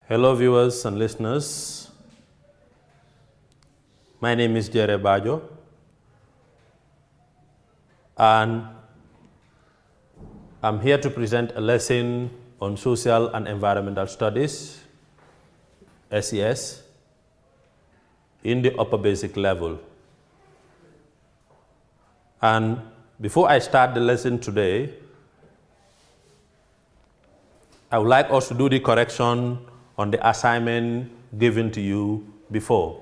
Hello viewers and listeners. My name is Jere Bajo and I'm here to present a lesson on Social and Environmental Studies, SES, in the upper basic level. And before I start the lesson today, I would like us to do the correction on the assignment given to you before.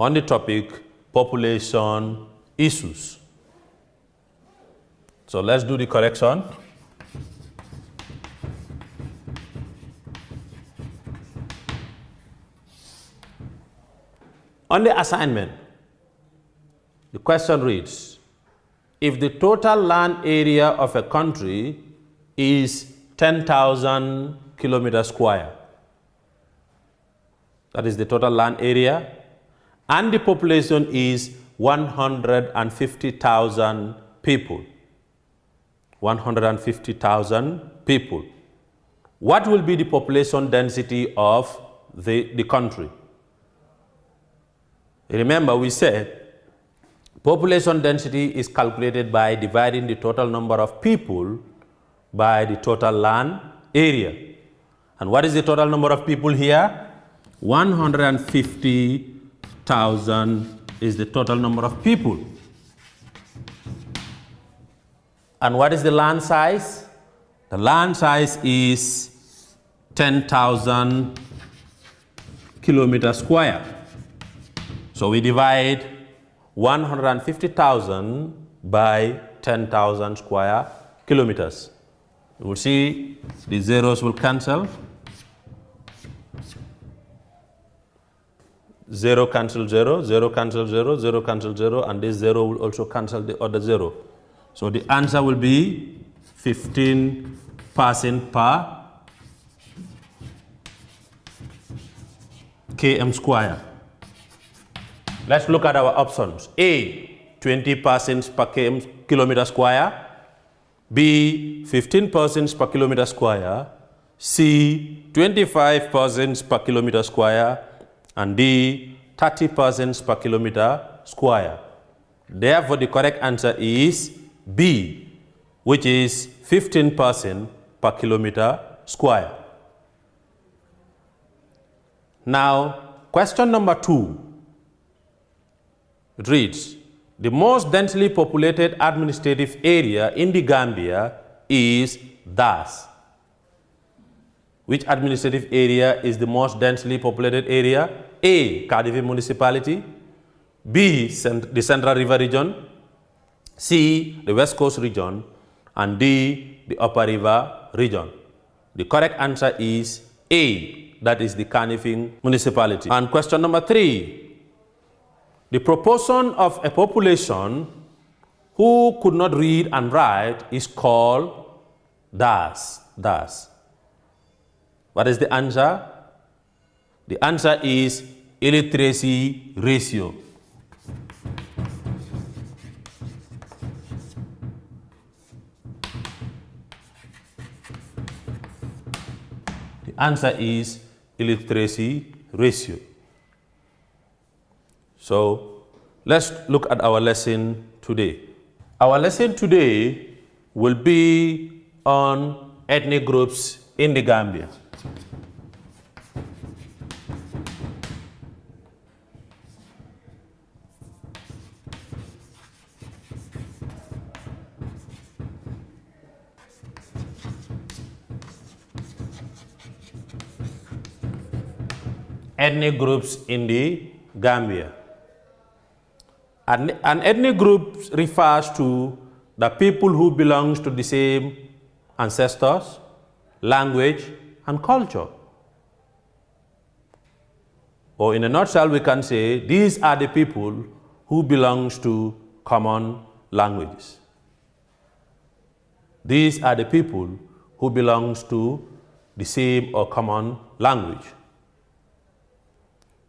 On the topic, population issues. So let's do the correction. On the assignment, the question reads, if the total land area of a country is 10,000 kilometers square, that is the total land area, and the population is 150,000 people, 150,000 people, what will be the population density of the country? Remember, we said population density is calculated by dividing the total number of people by the total land area. And what is the total number of people here? 150,000 is the total number of people. And what is the land size? The land size is 10,000 kilometers square. So we divide 150,000 by 10,000 square kilometers. You will see the zeros will cancel. 0 cancel 0, 0 cancel 0, 0 cancel 0, and this 0 will also cancel the other 0. So the answer will be 15 percent per km square. Let's look at our options. A, 20% per kilometer square. B, 15% per kilometer square. C, 25% per kilometer square. And D, 30% per kilometer square. Therefore, the correct answer is B, which is 15% per kilometer square. Now, question number 2. It reads, the most densely populated administrative area in the Gambia is thus. Which administrative area is the most densely populated area? A, Cardiff Municipality. B, the Central River Region. C, the West Coast Region. And D, the Upper River Region. The correct answer is A, that is the Cardiff Municipality. And question number 3. The proportion of a population who could not read and write is called thus. What is the answer? The answer is illiteracy ratio. The answer is illiteracy ratio. So let's look at our lesson today. Our lesson today will be on ethnic groups in the Gambia. Ethnic groups in the Gambia. An ethnic group refers to the people who belong to the same ancestors, language, and culture. Or in a nutshell, we can say these are the people who belong to common languages. These are the people who belong to the same or common language.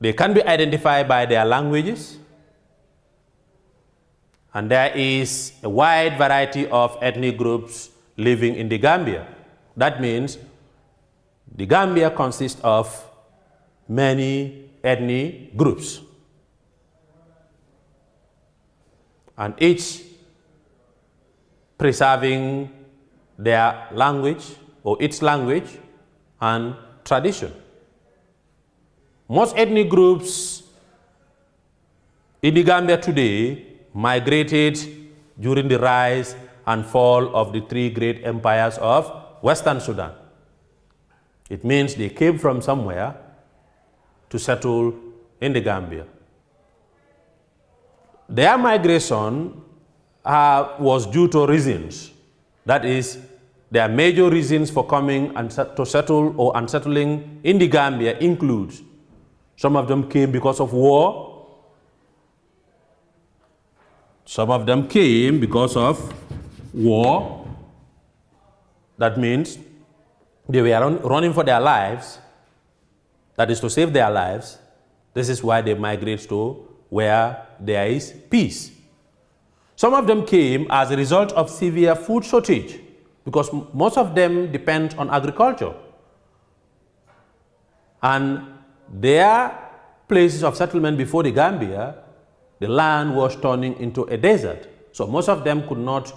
They can be identified by their languages, and there is a wide variety of ethnic groups living in the Gambia. That means the Gambia consists of many ethnic groups, and each preserving their language or its language and tradition. Most ethnic groups in the Gambia today migrated during the rise and fall of the three great empires of Western Sudan. It means they came from somewhere to settle in the Gambia. Their migration was due to reasons. That is, their major reasons for coming and to settle or unsettling in the Gambia includes some of them came because of war, some of them came because of war. That means they were running for their lives, that is to save their lives. This is why they migrate to where there is peace. Some of them came as a result of severe food shortage, because most of them depend on agriculture. And their places of settlement before the Gambia, the land was turning into a desert. So most of them could not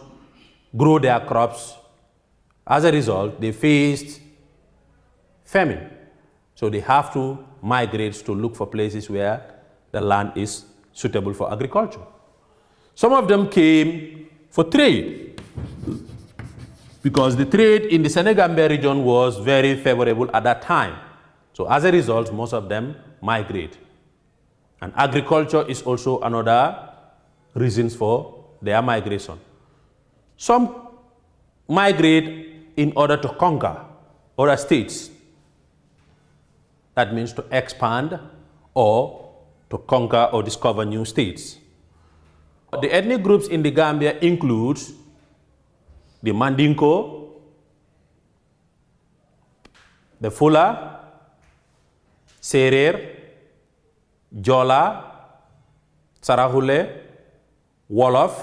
grow their crops. As a result, they faced famine. So they have to migrate to look for places where the land is suitable for agriculture. Some of them came for trade, because the trade in the Senegambia region was very favorable at that time. So as a result, most of them migrate. And agriculture is also another reason for their migration. Some migrate in order to conquer other states. That means to expand or to conquer or discover new states. The ethnic groups in the Gambia include the Mandinko, the Fula, Serer, Jola, Sarahule, Wolof,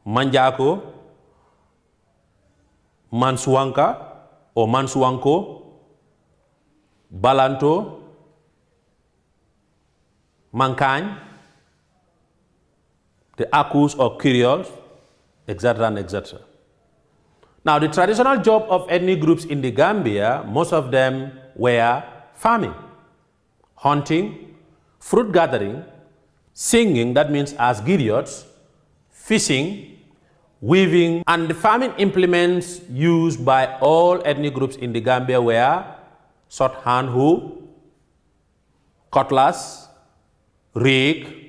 Manjako, Mansuanka or Mansuanko, Balanto, Mankany, the Akus or Creoles, etc. and etc. Now, the traditional job of ethnic groups in the Gambia, most of them were farming, hunting, fruit gathering, singing, that means as griots, fishing, weaving, and the farming implements used by all ethnic groups in the Gambia were shorthand hoe, cutlass, rake,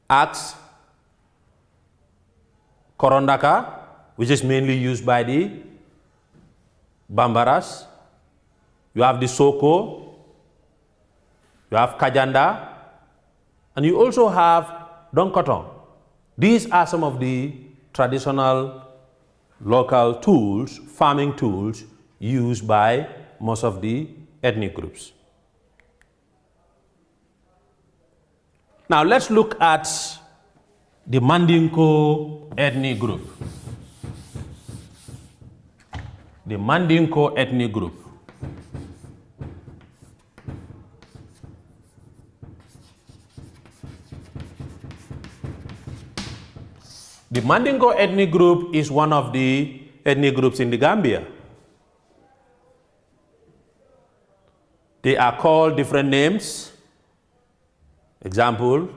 axe, korondaka, which is mainly used by the Bambaras. You have the soko, you have kajanda, and you also have donkoton. These are some of the traditional local tools, farming tools, used by most of the ethnic groups. Now let's look at the Mandinko ethnic group. The Mandinko ethnic group. The Mandinko ethnic group is one of the ethnic groups in the Gambia. They are called different names. Example,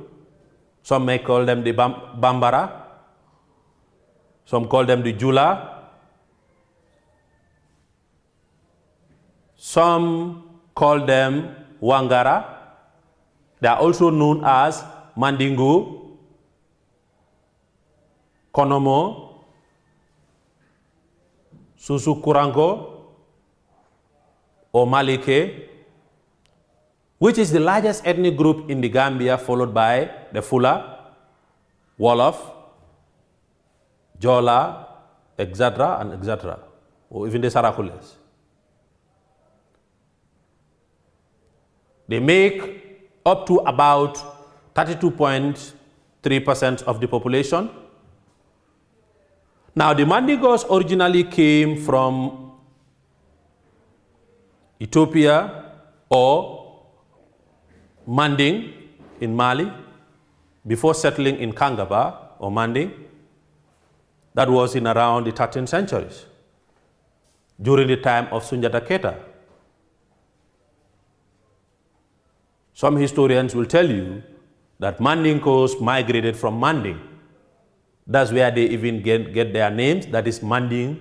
some may call them the Bambara, some call them the Jula, some call them Wangara. They are also known as Mandingo, Konomo, Susukurango, or Malike, which is the largest ethnic group in the Gambia, followed by the Fula, Wolof, Jola, etc. and etc. or even the Sarakules. They make up to about 32.3% of the population. Now, the Mandigos originally came from Ethiopia, or Manding in Mali, before settling in Kangaba or Manding. That was in around the 13th centuries, during the time of Sunjata Keita. Some historians will tell you that Mandingos migrated from Manding. That's where they even get their names. That is Mandingo.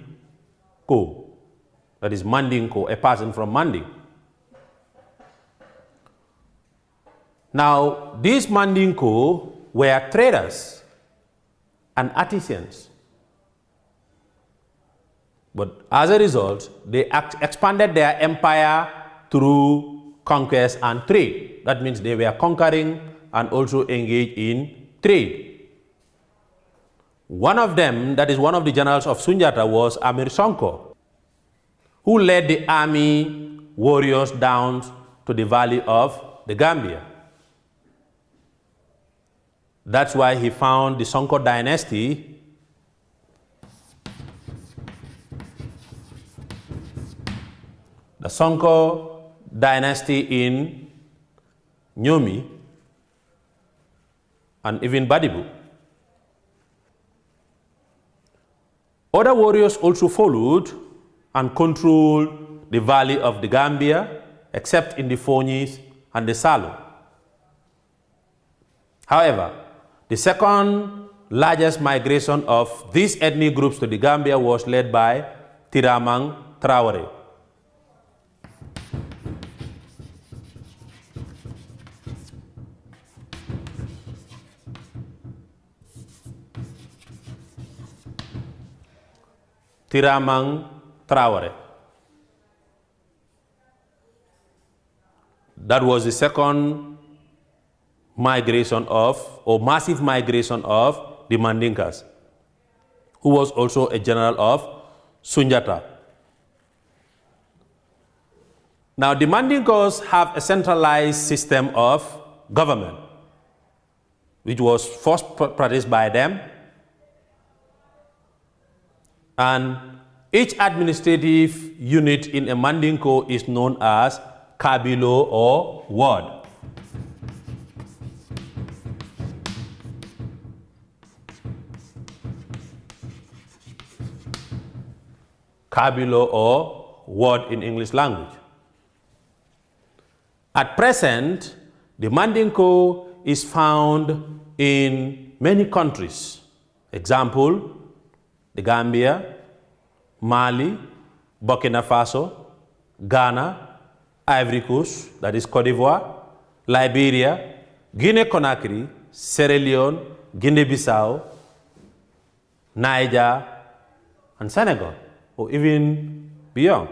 That is Mandingo, a person from Manding. Now, these Mandingo were traders and artisans. But as a result, they expanded their empire through conquest and trade. That means they were conquering and also engaged in trade. One of them, that is one of the generals of Sunjata, was Amir Sonko, who led the army warriors down to the valley of the Gambia. That's why he found the Sonko dynasty in Nyomi and even Badibu. Other warriors also followed and controlled the valley of the Gambia, except in the Fonyis and the Salo. However, the second largest migration of these ethnic groups to the Gambia was led by Tiramang Traore. Tiramang Traore. That was the second migration or massive migration of the Mandinkas, who was also a general of Sunjata. Now, the Mandinkas have a centralized system of government, which was first practiced by them. And each administrative unit in a Mandinko is known as Kabilo or ward. Kabilo or ward in English language. At present, the Mandinko is found in many countries. Example, the Gambia, Mali, Burkina Faso, Ghana, Ivory Coast, that is Cote d'Ivoire, Liberia, Guinea-Conakry, Sierra Leone, Guinea-Bissau, Niger, and Senegal, or even beyond.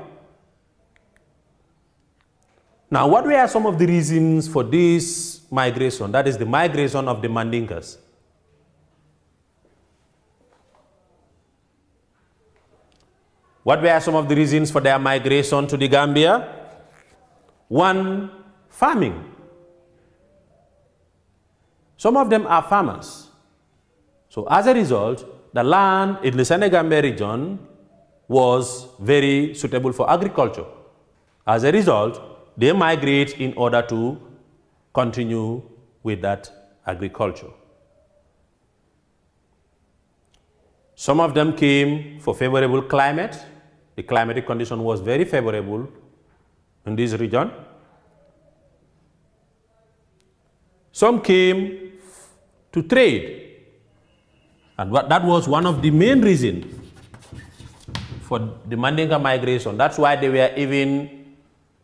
Now, what were some of the reasons for this migration? That is the migration of the Mandinkas. What were some of the reasons for their migration to the Gambia? One, farming. Some of them are farmers. So as a result, the land in the Senegambia region was very suitable for agriculture. As a result, they migrate in order to continue with that agriculture. Some of them came for favorable climate. The climatic condition was very favorable in this region. Some came to trade, and that was one of the main reasons for the Mandinka migration. That's why they were even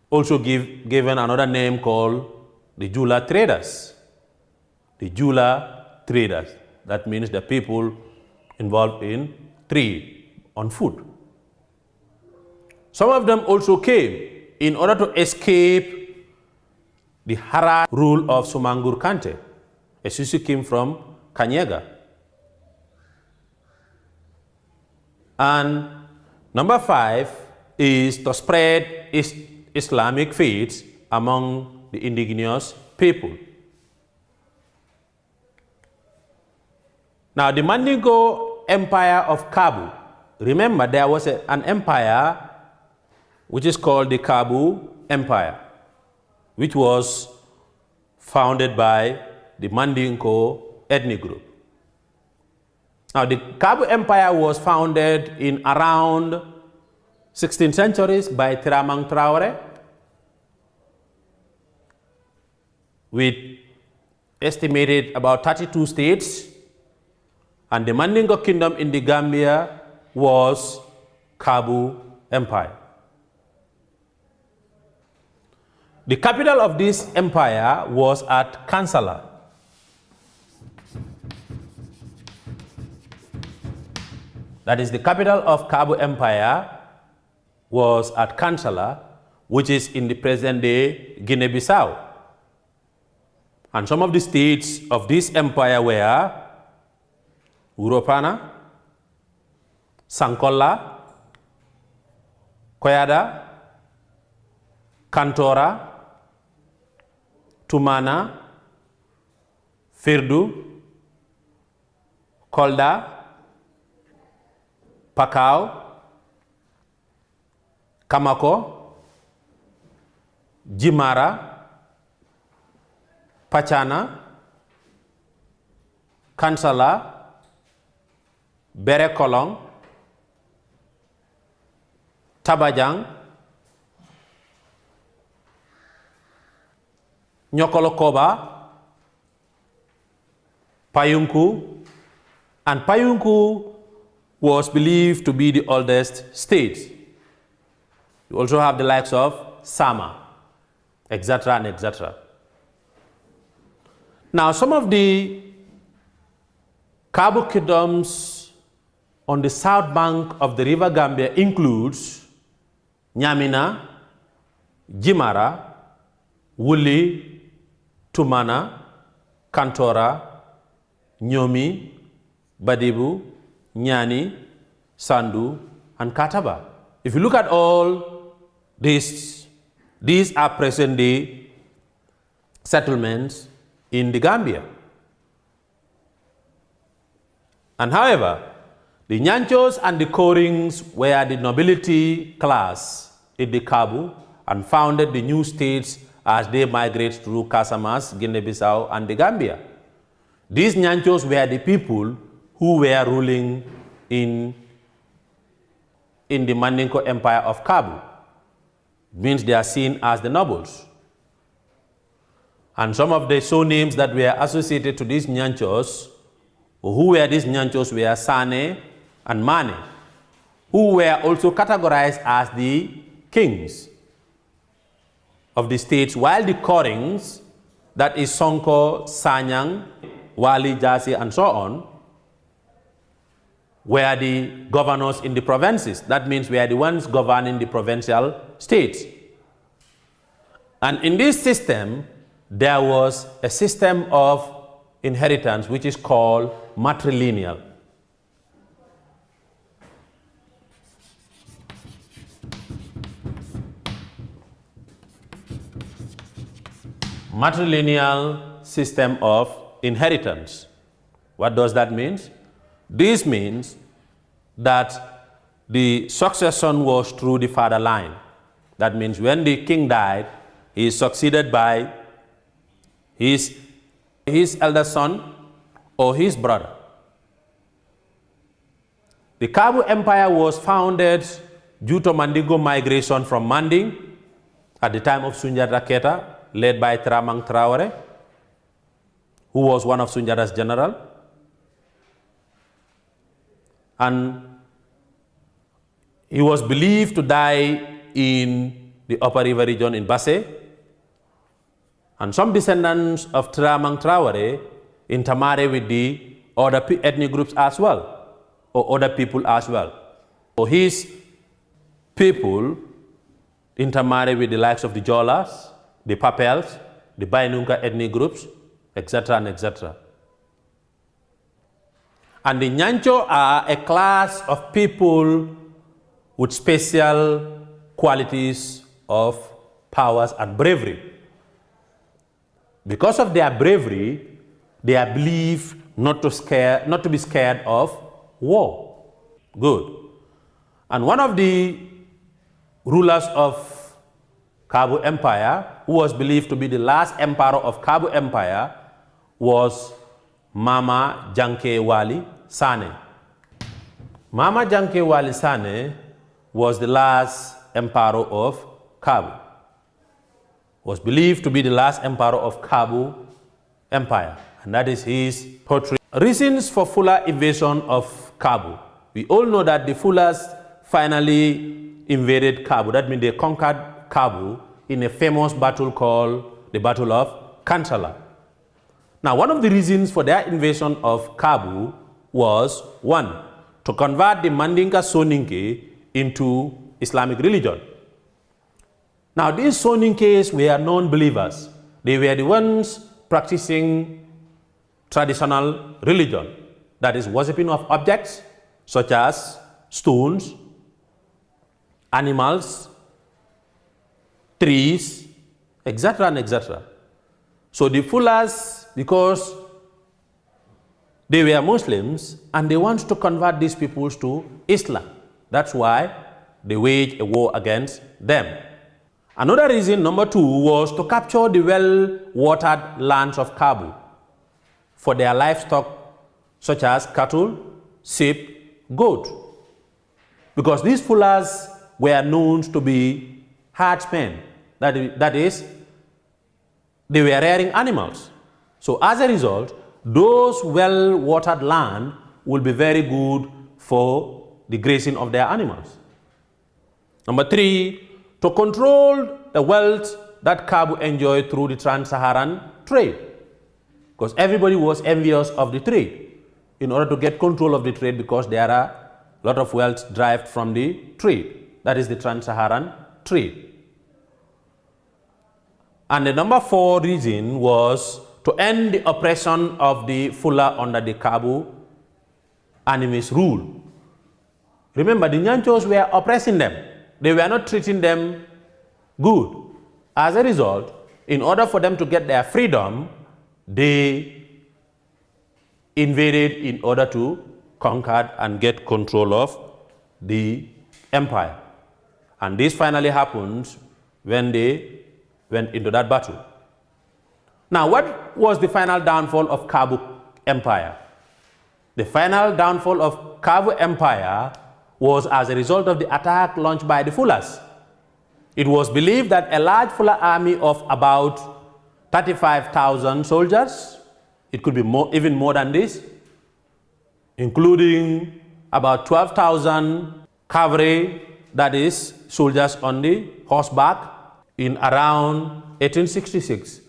also given another name called the Jula traders. The Jula traders. That means the people involved in trade on food. Some of them also came in order to escape the Hara rule of Sumangur Kante. Esusu came from Kanyega. And number 5 is to spread Islamic faiths among the indigenous people. Now, the Mandingo Empire of Kabu, remember there was an empire which is called the Kabu Empire, which was founded by the Mandingo ethnic group. Now, the Kabu Empire was founded in around 16th centuries by Tiramang Traore, with estimated about 32 states, and the Mandingo kingdom in the Gambia was Kabu Empire. The capital of this empire was at Kansala. That is, the capital of Kabu Empire was at Kansala, which is in the present-day Guinea-Bissau. And some of the states of this empire were Uropana, Sankola, Koyada, Kantora, Tumana, Firdu, Kolda, Pakao, Kamako, Jimara, Pachana, Kansala, Berekolong, Tabajang, Nyokolokoba, Payunku, and Payunku was believed to be the oldest state. You also have the likes of Sama, etc. and etc. Now, some of the Kabu kingdoms on the south bank of the river Gambia includes Nyamina, Jimara, Wuli, Tumana, Kantora, Nyomi, Badibu, Nyani, Sandu, and Kataba. If you look at all these are present-day settlements in the Gambia. And however, the Nyanchos and the Korings were the nobility class in the Kabu and founded the new states as they migrate through Casamas, Guinea-Bissau, and the Gambia. These Nyanchos were the people who were ruling in the Mandingo Empire of Kabu. It means they are seen as the nobles. And some of the surnames that were associated to these Nyanchos, who were these Nyanchos, were Sane and Mane, who were also categorized as the kings of the states, while the Korings, that is Sonko, Sanyang, Wali, Jasi, and so on, were the governors in the provinces. That means we are the ones governing the provincial states. And in this system, there was a system of inheritance which is called matrilineal. Matrilineal system of inheritance. What does that mean? This means that the succession was through the father line. That means when the king died, he is succeeded by his elder son or his brother. The Kabu Empire was founded due to Mandingo migration from Manding at the time of Sunjata Keita, led by Tiramang Traore, who was one of Sunjata's general. And he was believed to die in the Upper River region in Basse. And some descendants of Tiramang Traore intermarried with the other ethnic groups as well, or other people as well. So his people intermarried with the likes of the Jolas, the Papels, the Bainunka ethnic groups, etc. and etc. And the Nyancho are a class of people with special qualities of powers and bravery. Because of their bravery, they are believed not to be scared of war. Good. And one of the rulers of Kabu Empire, who was believed to be the last emperor of Kabu Empire, was Mama Janke Wali Sane. Mama Janke Wali Sane was the last emperor of Kabu. Was believed to be the last emperor of Kabu Empire, and that is his portrait. Reasons for Fula invasion of Kabu. We all know that the Fulas finally invaded Kabu. That means they conquered Kabu in a famous battle called the Battle of Kansala. Now, one of the reasons for their invasion of Kabu was, one, to convert the Mandinka Soninke into Islamic religion. Now, these Soninkes were non-believers. They were the ones practicing traditional religion, that is, worshipping of objects such as stones, animals, trees, etc. and etc. So the Fulas, because they were Muslims and they want to convert these peoples to Islam, that's why they waged a war against them. Another reason, number two, was to capture the well-watered lands of Kabu for their livestock, such as cattle, sheep, goat. Because these Fulas were known to be herdsmen, that is, they were rearing animals. So as a result, those well-watered land will be very good for the grazing of their animals. Number three, to control the wealth that Kabu enjoyed through the trans-Saharan trade. Because everybody was envious of the trade. In order to get control of the trade, because there are a lot of wealth derived from the trade. That is the trans-Saharan trade. And the number four reason was to end the oppression of the Fula under the Kabu animist rule. Remember, the Nyanchos were oppressing them. They were not treating them good. As a result, in order for them to get their freedom, they invaded in order to conquer and get control of the empire. And this finally happened when they went into that battle. Now, what was the final downfall of Kabu Empire? The final downfall of Kabu Empire was as a result of the attack launched by the Fulas. It was believed that a large Fula army of about 35,000 soldiers, it could be even more than this, including about 12,000 cavalry, that is, soldiers on the horseback, in around 1866,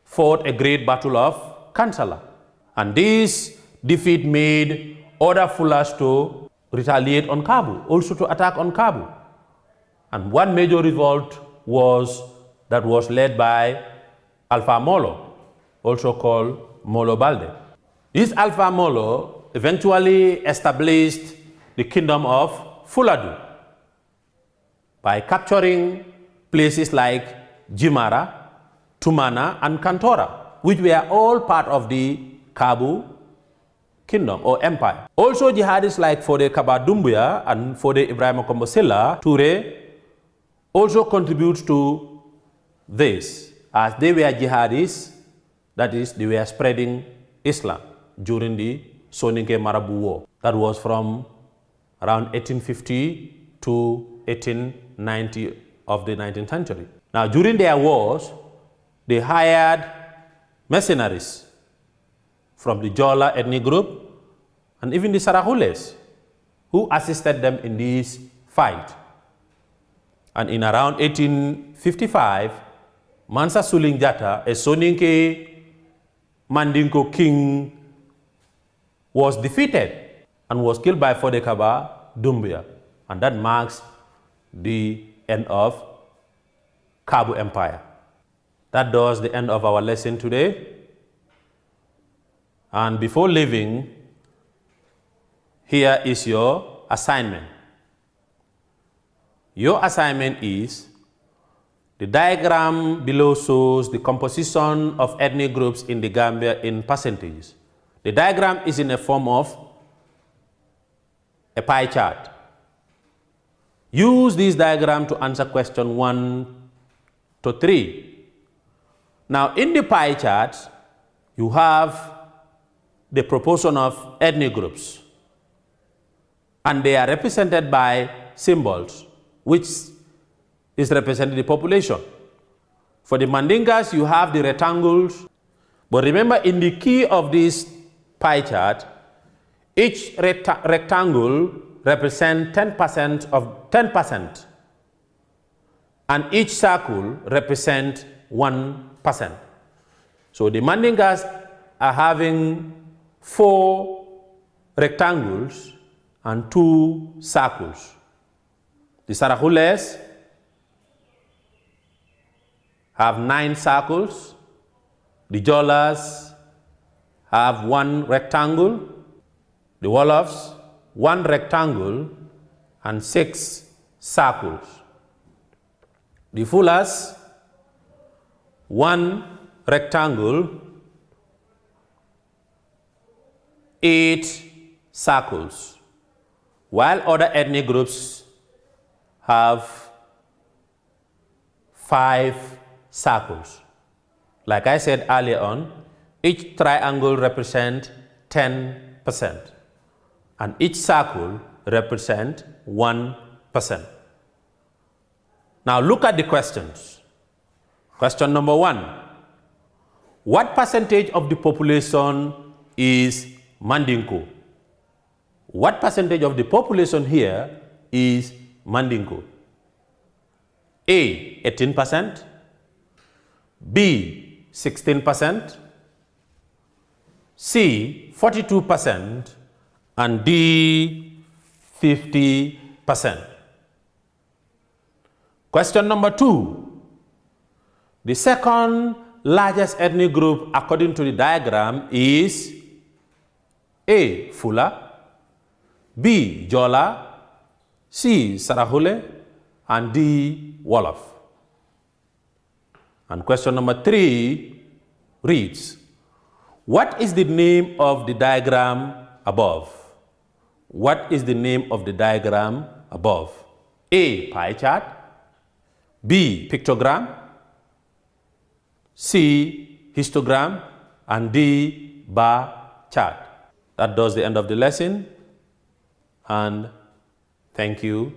fought a great battle of Kansala. And this defeat made other Fulas to retaliate on Kabu, also to attack on Kabu. And one major revolt was led by Alpha Molo, also called Molo Balde. This Alpha Molo eventually established the kingdom of Fuladu by capturing places like Jimara, Tumana, and Kantora, which were all part of the Kabu kingdom or empire. Also, jihadists like Fode Kaba Doumbouya and Fode Ibrahima Kombo Silla Touré also contribute to this, as they were jihadists, that is, they were spreading Islam during the Soninke Marabu War. That was from around 1850 to 1890 of the 19th century. Now, during their wars, they hired mercenaries from the Jola ethnic group and even the Sarahules, who assisted them in this fight. And in around 1855, Mansa Suling Jata, a Soninke Mandinko king, was defeated and was killed by Fode Kaba Doumbouya. And that marks the end of Kabu Empire. That does the end of our lesson today. And before leaving, here is your assignment. Your assignment is, the diagram below shows the composition of ethnic groups in the Gambia in percentages. The diagram is in a form of a pie chart. Use this diagram to answer question 1 to 3. Now, in the pie chart, you have the proportion of ethnic groups, and they are represented by symbols, which is representing the population. For the Mandingas, you have the rectangles, but remember, in the key of this pie chart, each rectangle represents 10% of 10%, and each circle represents 1%. So the Mandingas are having 4 rectangles and 2 circles. The Sarahules have 9 circles. The Jolas have 1 rectangle. The Wolofs, 1 rectangle and 6 circles. The Fulas, 1 rectangle, 8 circles, while other ethnic groups have 5 circles. Like I said earlier on, each triangle represents 10%, and each circle represents 1%. Now look at the questions. Question number 1. What percentage of the population is Mandingo? What percentage of the population here is Mandingo? A, 18%, B, 16%, C, 42%, and D, 50%. Question number 2. The second largest ethnic group according to the diagram is A, Fula, B, Jola, C, Sarahule, and D, Wolof. And question number 3 reads, what is the name of the diagram above? What is the name of the diagram above? A, pie chart, B, pictogram, C, histogram, and D, bar chart. That does the end of the lesson, and thank you.